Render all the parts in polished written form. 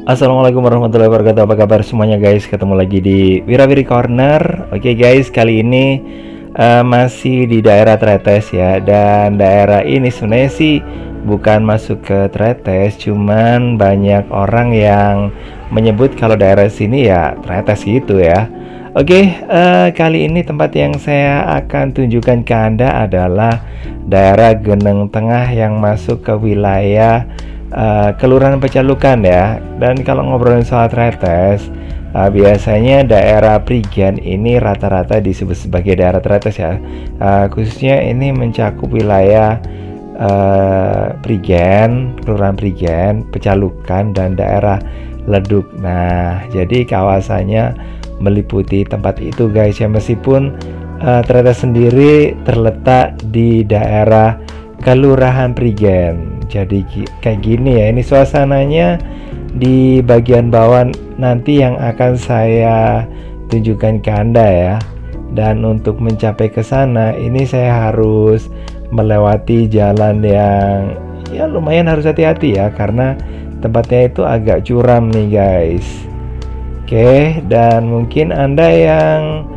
Assalamualaikum warahmatullahi wabarakatuh. Apa kabar semuanya guys? Ketemu lagi di Wirawiri Corner. Oke guys, kali ini masih di daerah Tretes ya. Dan daerah ini sebenarnya sih bukan masuk ke Tretes, cuman banyak orang yang menyebut kalau daerah sini ya Tretes gitu ya. Oke, kali ini tempat yang saya akan tunjukkan ke Anda adalah daerah Geneng Tengah yang masuk ke wilayah Kelurahan Pecalukan ya. Dan kalau ngobrolin soal Tretes, biasanya daerah Prigen ini rata-rata disebut sebagai daerah Tretes ya. Khususnya ini mencakup wilayah Prigen, Kelurahan Prigen, Pecalukan, dan daerah Leduk. Nah, jadi kawasannya meliputi tempat itu guys ya, meskipun Tretes sendiri terletak di daerah Kelurahan Prigen. Jadi kayak gini ya, ini suasananya di bagian bawah nanti yang akan saya tunjukkan ke Anda ya. Dan untuk mencapai ke sana ini saya harus melewati jalan yang ya lumayan harus hati-hati ya, karena tempatnya itu agak curam nih guys. Oke, dan mungkin Anda yang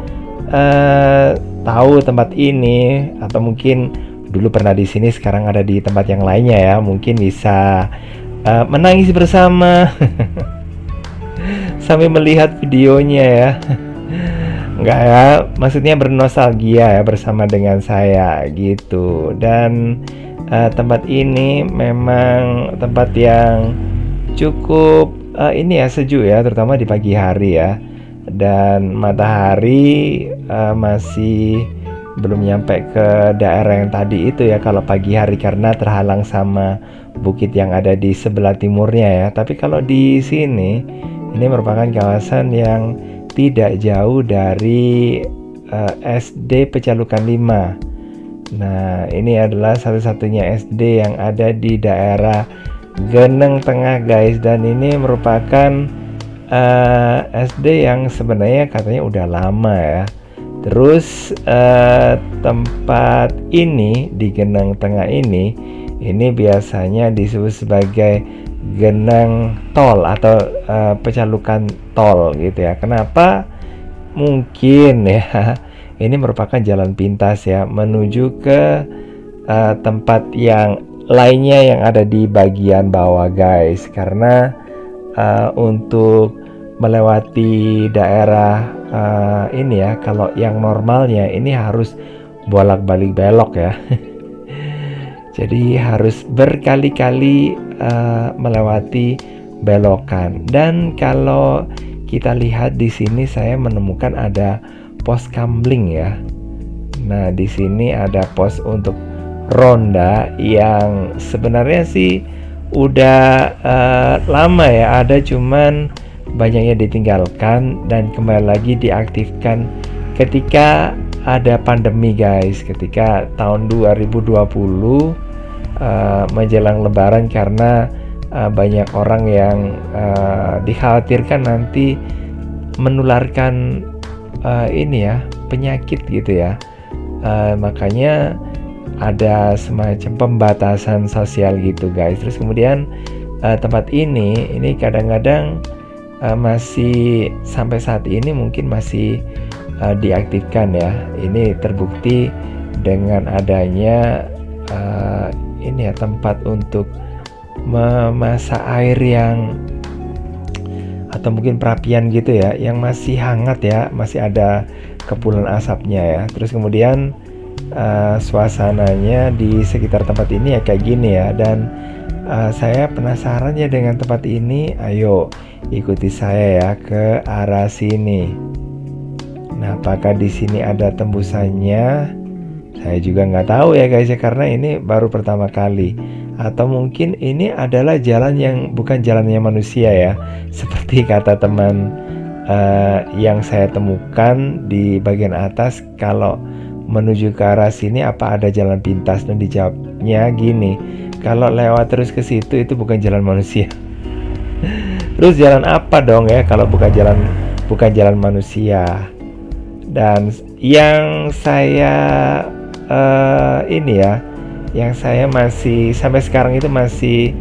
tahu tempat ini atau mungkin dulu pernah di sini, sekarang ada di tempat yang lainnya ya, mungkin bisa menangis bersama sambil melihat videonya ya. Enggak ya, maksudnya bernostalgia ya bersama dengan saya gitu. Dan tempat ini memang tempat yang cukup ini ya, sejuk ya, terutama di pagi hari ya. Dan matahari masih belum nyampe ke daerah yang tadi itu ya kalau pagi hari, karena terhalang sama bukit yang ada di sebelah timurnya ya. Tapi kalau di sini ini merupakan kawasan yang tidak jauh dari SD Pecalukan 5. Nah, ini adalah satu-satunya SD yang ada di daerah Geneng Tengah guys, dan ini merupakan SD yang sebenarnya katanya udah lama ya. Terus tempat ini di Geneng Tengah ini biasanya disebut sebagai Geneng Tol atau Pecalukan Tol gitu ya. Kenapa? Mungkin ya ini merupakan jalan pintas ya menuju ke tempat yang lainnya yang ada di bagian bawah guys. Karena untuk melewati daerah ini ya, kalau yang normalnya ini harus bolak-balik belok ya. Jadi harus berkali-kali melewati belokan. Dan kalau kita lihat di sini saya menemukan ada pos kamling ya. Nah, di sini ada pos untuk ronda yang sebenarnya sih udah lama ya ada, cuman banyaknya ditinggalkan dan kembali lagi diaktifkan ketika ada pandemi guys, ketika tahun 2020 menjelang lebaran, karena banyak orang yang dikhawatirkan nanti menularkan ini ya, penyakit gitu ya. Makanya ada semacam pembatasan sosial gitu guys. Terus kemudian tempat ini kadang-kadang masih sampai saat ini mungkin masih diaktifkan ya. Ini terbukti dengan adanya ini ya, tempat untuk memasak air yang atau mungkin perapian gitu ya, yang masih hangat ya, masih ada kepulan asapnya ya. Terus kemudian suasananya di sekitar tempat ini ya kayak gini ya. Dan saya penasaran ya dengan tempat ini. Ayo ikuti saya ya ke arah sini. Nah, apakah di sini ada tembusannya? Saya juga nggak tahu ya guys ya, karena ini baru pertama kali. Atau mungkin ini adalah jalan yang bukan jalannya manusia ya, seperti kata teman yang saya temukan di bagian atas. Kalau menuju ke arah sini apa ada jalan pintas, dan dijawabnya gini, kalau lewat terus ke situ itu bukan jalan manusia. Terus jalan apa dong ya kalau bukan jalan manusia? Dan yang saya ini ya, yang saya masih sampai sekarang itu masih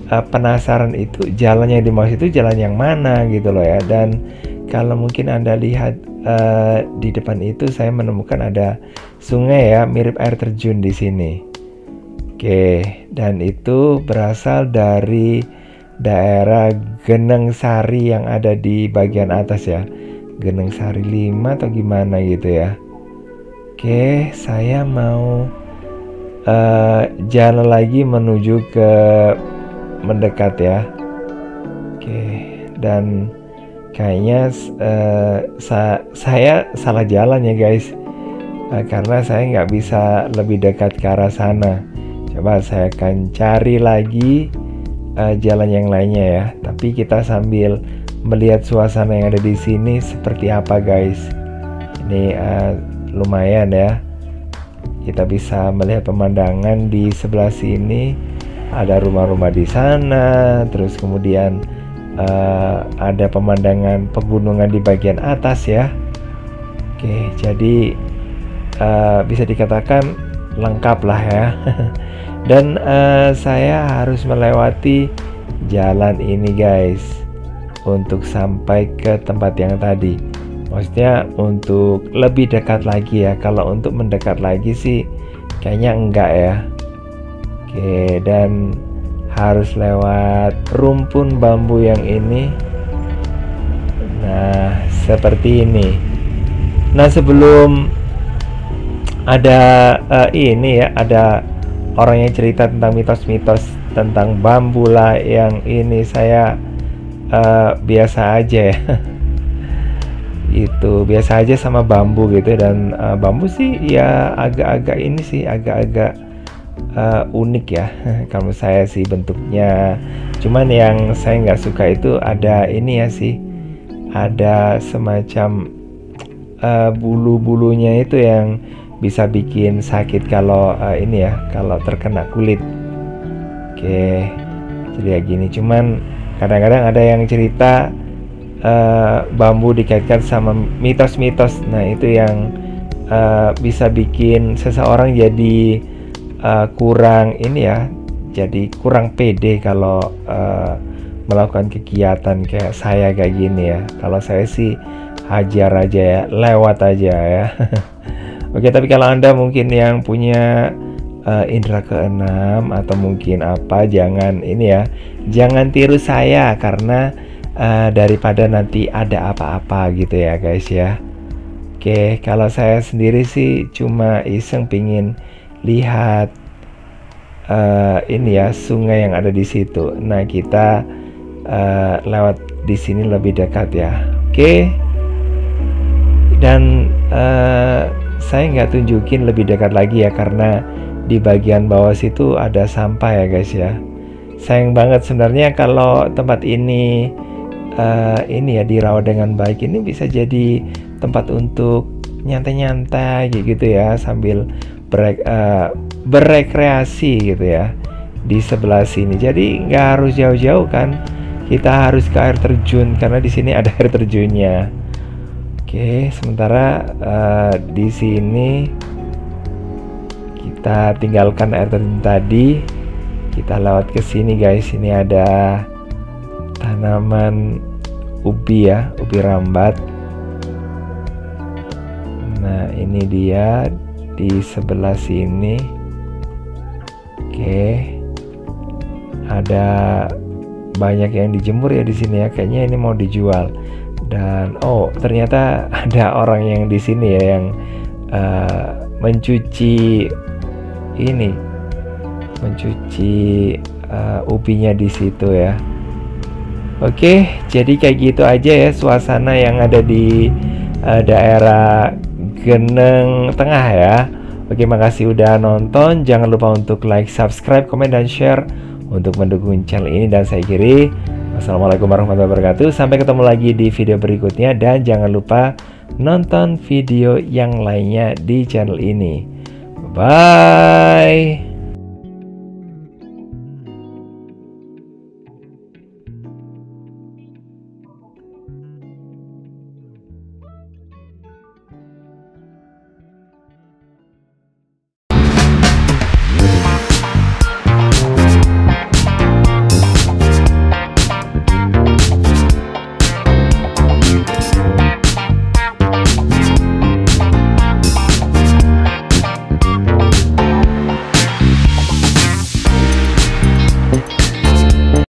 penasaran itu jalan yang dimaksud itu jalan yang mana gitu loh ya. Dan kalau mungkin Anda lihat di depan itu saya menemukan ada sungai ya, mirip air terjun di sini. Oke, dan itu berasal dari daerah Geneng Sari yang ada di bagian atas ya. Geneng Sari 5 atau gimana gitu ya. Oke, saya mau jalan lagi menuju ke mendekat ya. Oke, dan kayaknya saya salah jalan ya guys, karena saya nggak bisa lebih dekat ke arah sana. Coba saya akan cari lagi jalan yang lainnya ya. Tapi kita sambil melihat suasana yang ada di sini seperti apa guys. Ini lumayan ya. Kita bisa melihat pemandangan di sebelah sini. Ada rumah-rumah di sana. Terus kemudian ada pemandangan pegunungan di bagian atas ya. Oke, jadi bisa dikatakan lengkap lah ya. Dan saya harus melewati jalan ini guys untuk sampai ke tempat yang tadi. Maksudnya untuk lebih dekat lagi ya. Kalau untuk mendekat lagi sih kayaknya enggak ya. Oke, dan harus lewat rumpun bambu yang ini. Nah, seperti ini. Nah, sebelum ada ini ya, ada orang yang cerita tentang mitos-mitos tentang bambu lah yang ini, saya biasa aja ya. Itu biasa aja sama bambu gitu. Dan bambu sih ya agak-agak ini sih, agak-agak unik ya. Kalau saya sih bentuknya, cuman yang saya nggak suka itu ada ini ya sih, ada semacam bulu-bulunya itu yang bisa bikin sakit kalau ini ya, kalau terkena kulit. Oke, jadi ya gini. Cuman kadang-kadang ada yang cerita bambu dikaitkan sama mitos-mitos. Nah, itu yang bisa bikin seseorang jadi kurang ini ya, jadi kurang pede kalau melakukan kegiatan kayak saya kayak gini ya. Kalau saya sih hajar aja ya, lewat aja ya. Oke, tapi kalau Anda mungkin yang punya indera keenam atau mungkin apa, jangan ini ya, jangan tiru saya karena daripada nanti ada apa-apa gitu ya guys ya. Oke, kalau saya sendiri sih cuma iseng pingin lihat ini ya, sungai yang ada di situ. Nah, kita lewat di sini lebih dekat ya. Oke, dan saya nggak tunjukin lebih dekat lagi ya, karena di bagian bawah situ ada sampah ya guys ya. Sayang banget sebenarnya kalau tempat ini ya dirawat dengan baik, ini bisa jadi tempat untuk nyantai-nyantai gitu ya, sambil berekreasi gitu ya di sebelah sini. Jadi nggak harus jauh-jauh kan, kita harus ke air terjun karena di sini ada air terjunnya. Oke, sementara di sini kita tinggalkan air terjun tadi, kita lewat ke sini guys. Ini ada tanaman ubi ya, ubi rambat. Nah, ini dia di sebelah sini. Oke, ada banyak yang dijemur ya di sini ya. Kayaknya ini mau dijual. Dan oh, ternyata ada orang yang di sini ya yang mencuci ini, mencuci ubinya di situ ya. Oke, jadi kayak gitu aja ya suasana yang ada di daerah Geneng Tengah ya. Oke, makasih udah nonton. Jangan lupa untuk like, subscribe, komen, dan share untuk mendukung channel ini. Dan saya akhiri, wassalamualaikum warahmatullahi wabarakatuh. Sampai ketemu lagi di video berikutnya. Dan jangan lupa nonton video yang lainnya di channel ini. Bye.